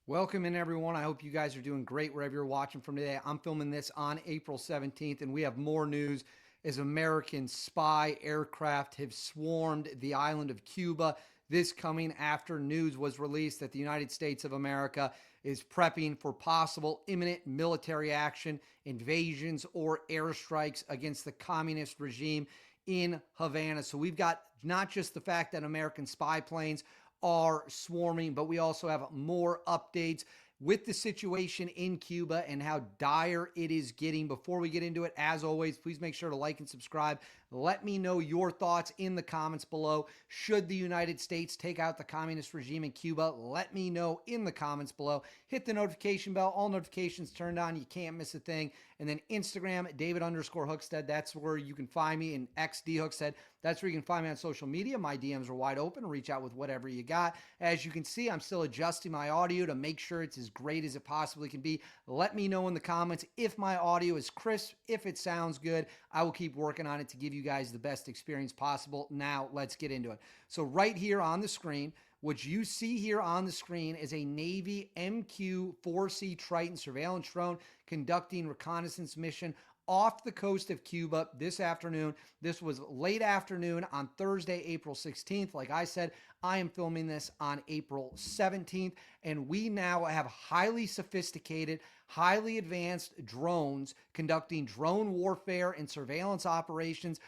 Welcome in, everyone. I hope you guys are doing great wherever you're watching from today. I'm filming this on April 17th, and we have more news as American spy aircraft have swarmed the island of Cuba. This coming after news was released that the United States of America is prepping for possible imminent military action, invasions, or airstrikes against the communist regime in Havana. So we've got not just the fact that American spy planes are swarming, but we also have more updates with the situation in Cuba and how dire it is getting. Before we get into it, as always, please make sure to like and subscribe. Let me know your thoughts in the comments below. Should the United States take out the communist regime in Cuba? Let me know in the comments below. Hit the notification bell. All notifications turned on. You can't miss a thing. And then Instagram, David_Hookstead. That's where you can find me. And XD That's where you can find me on social media. My DMs are wide open. Reach out with whatever you got. As you can see, I'm still adjusting my audio to make sure it's as great as it possibly can be. Let me know in the comments if my audio is crisp, if it sounds good. I will keep working on it to give you guys the best experience possible. Now, let's get into it. So right here on the screen, what you see here on the screen is a Navy MQ-4C Triton surveillance drone conducting reconnaissance mission off the coast of Cuba this afternoon. This was late afternoon on Thursday, April 16th. Like I said, I am filming this on April 17th, and we now have highly sophisticated, highly advanced drones conducting drone warfare and surveillance operations,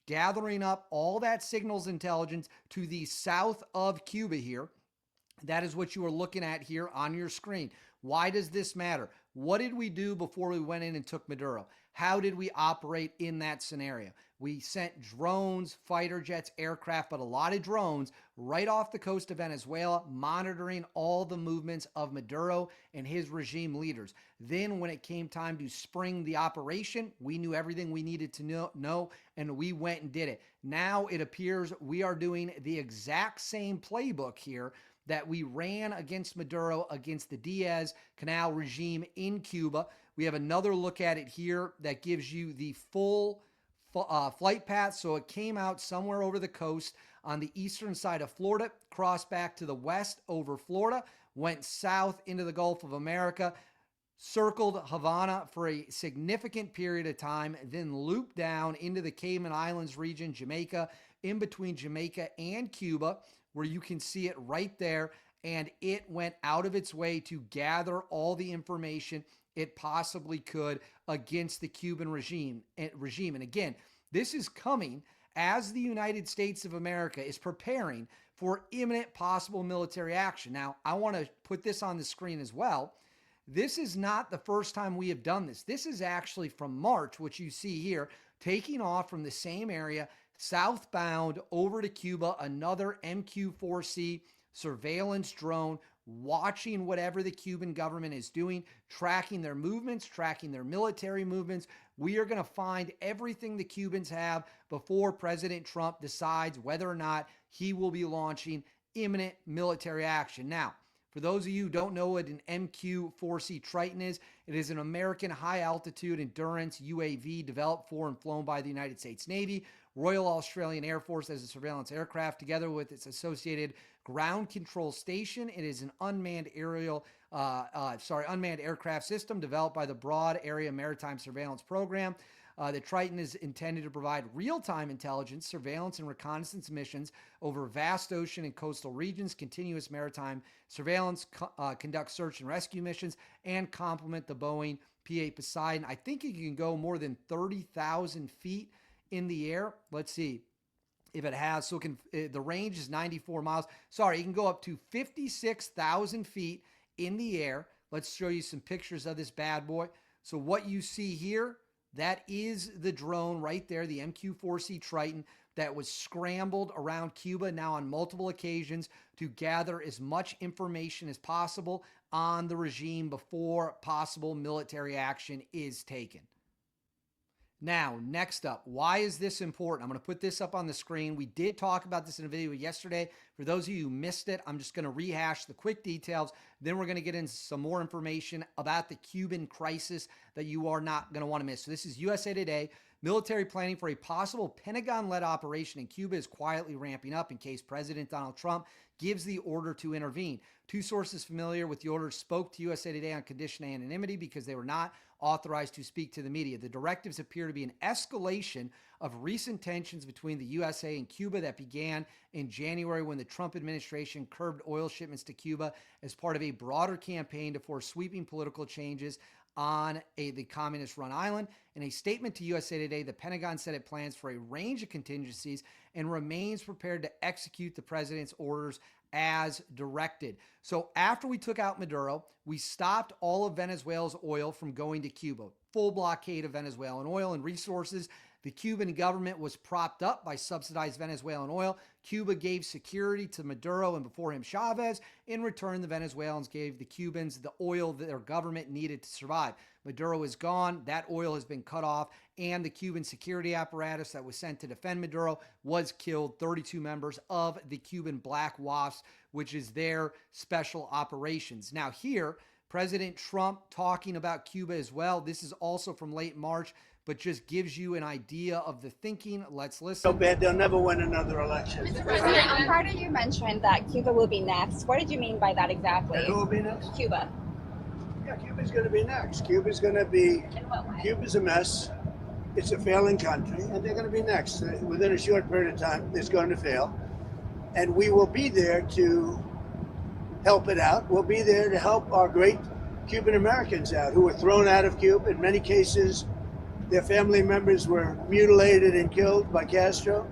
gathering up all that signals intelligence to the south of Cuba here. That is what you are looking at here on your screen. Why does this matter? What did we do before we went in and took Maduro? How did we operate in that scenario? We sent drones, fighter jets, aircraft, but a lot of drones right off the coast of Venezuela, monitoring all the movements of Maduro and his regime leaders. Then when it came time to spring the operation, we knew everything we needed to know, and we went and did it. Now it appears we are doing the exact same playbook here that we ran against Maduro, against the Diaz-Canel regime in Cuba. We have another look at it here that gives you the full flight path. So it came out somewhere over the coast on the eastern side of Florida, crossed back to the west over Florida, went south into the Gulf of America, circled Havana for a significant period of time, then looped down into the Cayman Islands region, Jamaica, in between Jamaica and Cuba, where you can see it right there. And it went out of its way to gather all the information it possibly could against the Cuban regime. And again, this is coming as the United States of America is preparing for imminent possible military action. Now, I want to put this on the screen as well. This is not the first time we have done this. This is actually from March, which you see here, taking off from the same area, southbound over to Cuba, another MQ-4C surveillance drone, watching whatever the Cuban government is doing, tracking their movements, tracking their military movements. We are going to find everything the Cubans have before President Trump decides whether or not he will be launching imminent military action. Now, for those of you who don't know what an MQ-4C Triton is, it is an American high-altitude endurance UAV developed for and flown by the United States Navy, Royal Australian Air Force as a surveillance aircraft, together with its associated ground control station. It is an unmanned aircraft system developed by the Broad Area Maritime Surveillance Program. The Triton is intended to provide real-time intelligence, surveillance, and reconnaissance missions over vast ocean and coastal regions, continuous maritime surveillance, conduct search and rescue missions, and complement the Boeing P-8 Poseidon. I think it can go more than 30,000 feet in the air. Let's see if it has. So the range is 94 miles. Sorry, it can go up to 56,000 feet in the air. Let's show you some pictures of this bad boy. So what you see here, that is the drone right there, the MQ-4C Triton, that was scrambled around Cuba now on multiple occasions to gather as much information as possible on the regime before possible military action is taken. Now, next up, why is this important? I'm going to put this up on the screen. We did talk about this in a video yesterday. For those of you who missed it, I'm just going to rehash the quick details. Then we're going to get into some more information about the Cuban crisis that you are not going to want to miss. So this is USA Today. Military planning for a possible Pentagon-led operation in Cuba is quietly ramping up in case President Donald Trump gives the order to intervene. Two sources familiar with the order spoke to USA Today on condition of anonymity because they were not authorized to speak to the media. The directives appear to be an escalation of recent tensions between the USA and Cuba that began in January when the Trump administration curbed oil shipments to Cuba as part of a broader campaign to force sweeping political changes on the communist-run island. In a statement to USA Today, the Pentagon said it plans for a range of contingencies and remains prepared to execute the president's orders as directed. So after we took out Maduro, we stopped all of Venezuela's oil from going to Cuba. Full blockade of Venezuelan oil and resources. The Cuban government was propped up by subsidized Venezuelan oil. Cuba gave security to Maduro and before him Chavez. In return, the Venezuelans gave the Cubans the oil that their government needed to survive. Maduro is gone. That oil has been cut off, and the Cuban security apparatus that was sent to defend Maduro was killed. 32 members of the Cuban Black Wasps, which is their special operations. Now here, President Trump talking about Cuba as well. This is also from late March, but just gives you an idea of the thinking. Let's listen. So bad, they'll never win another election. Mr. President, on Friday you mentioned that Cuba will be next. What did you mean by that exactly? Who will be next? Cuba. Yeah, Cuba's going to be next. Cuba's going to be, In what way? Cuba's a mess. It's a failing country, and they're going to be next. Within a short period of time, it's going to fail. And we will be there to help it out. We'll be there to help our great Cuban Americans out who were thrown out of Cuba. In many cases, their family members were mutilated and killed by Castro.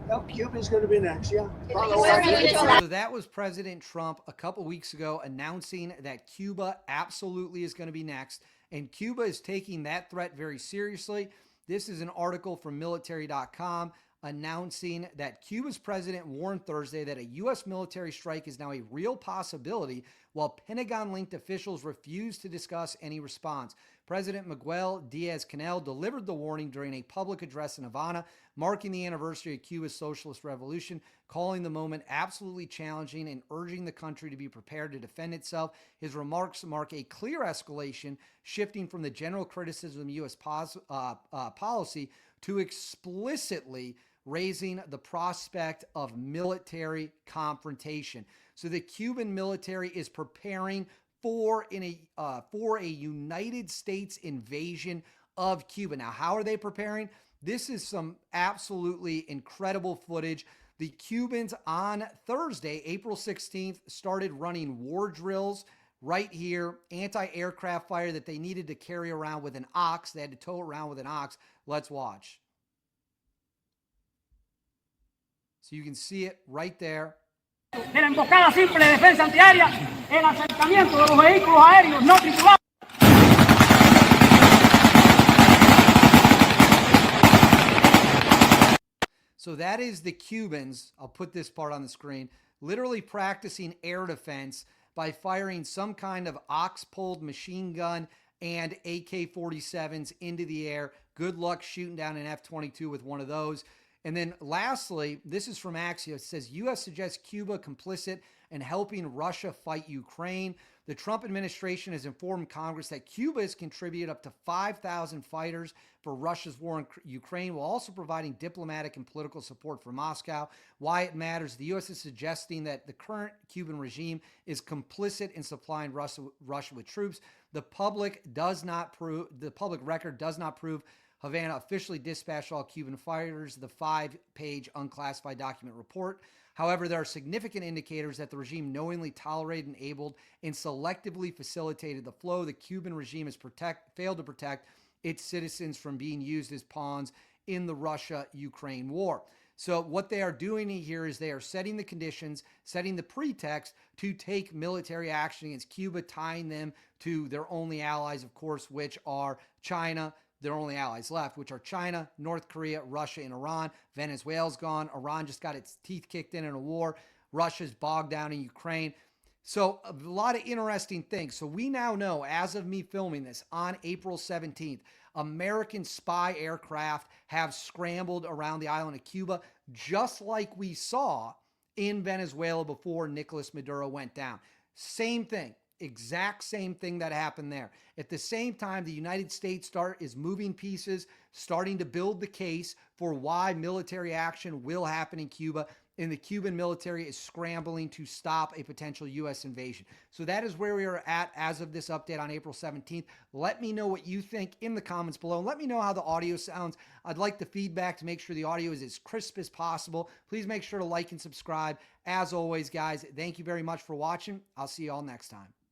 Well, Cuba's going to be next, yeah. So that was President Trump a couple weeks ago announcing that Cuba absolutely is going to be next. And Cuba is taking that threat very seriously. This is an article from military.com announcing that Cuba's president warned Thursday that a U.S. military strike is now a real possibility, while Pentagon-linked officials refuse to discuss any response. President Miguel Díaz-Canel delivered the warning during a public address in Havana, marking the anniversary of Cuba's socialist revolution, calling the moment absolutely challenging and urging the country to be prepared to defend itself. His remarks mark a clear escalation, shifting from the general criticism of U.S. policy to explicitly raising the prospect of military confrontation. So the Cuban military is preparing for a United States invasion of Cuba. Now, how are they preparing? This is some absolutely incredible footage. The Cubans on Thursday, April 16th, started running war drills right here, anti-aircraft fire that they needed to carry around with an ox. They had to tow around with an ox. Let's watch. So you can see it right there. De la emboscada simple de defensa antiaérea, el acercamiento de los vehículos aéreos no tripulados. So that is the Cubans, I'll put this part on the screen, literally practicing air defense by firing some kind of ox-pulled machine gun and AK-47s into the air. Good luck shooting down an F-22 with one of those. And then lastly, this is from Axios. It says, U.S. suggests Cuba complicit in helping Russia fight Ukraine. The Trump administration has informed Congress that Cuba has contributed up to 5,000 fighters for Russia's war in Ukraine, while also providing diplomatic and political support for Moscow. Why it matters, the U.S. is suggesting that the current Cuban regime is complicit in supplying Russia with troops. The public record does not prove Havana officially dispatched all Cuban fighters, the 5-page unclassified document report. However, there are significant indicators that the regime knowingly tolerated, enabled, and selectively facilitated the flow. The Cuban regime has failed to protect its citizens from being used as pawns in the Russia-Ukraine war. So what they are doing here is they are setting the conditions, setting the pretext to take military action against Cuba, tying them to their only allies, of course, which are China. Their only allies left, which are China, North Korea, Russia, and Iran. Venezuela's gone. Iran just got its teeth kicked in a war. Russia's bogged down in Ukraine. So a lot of interesting things. So we now know, as of me filming this on April 17th, American spy aircraft have scrambled around the island of Cuba, just like we saw in Venezuela before Nicolas Maduro went down. Same thing. Exact same thing that happened there. At the same time, the United States is moving pieces, starting to build the case for why military action will happen in Cuba. and the Cuban military is scrambling to stop a potential U.S. invasion. So that is where we are at as of this update on April 17th. Let me know what you think in the comments below. And let me know how the audio sounds. I'd like the feedback to make sure the audio is as crisp as possible. Please make sure to like and subscribe. As always, guys, thank you very much for watching. I'll see you all next time.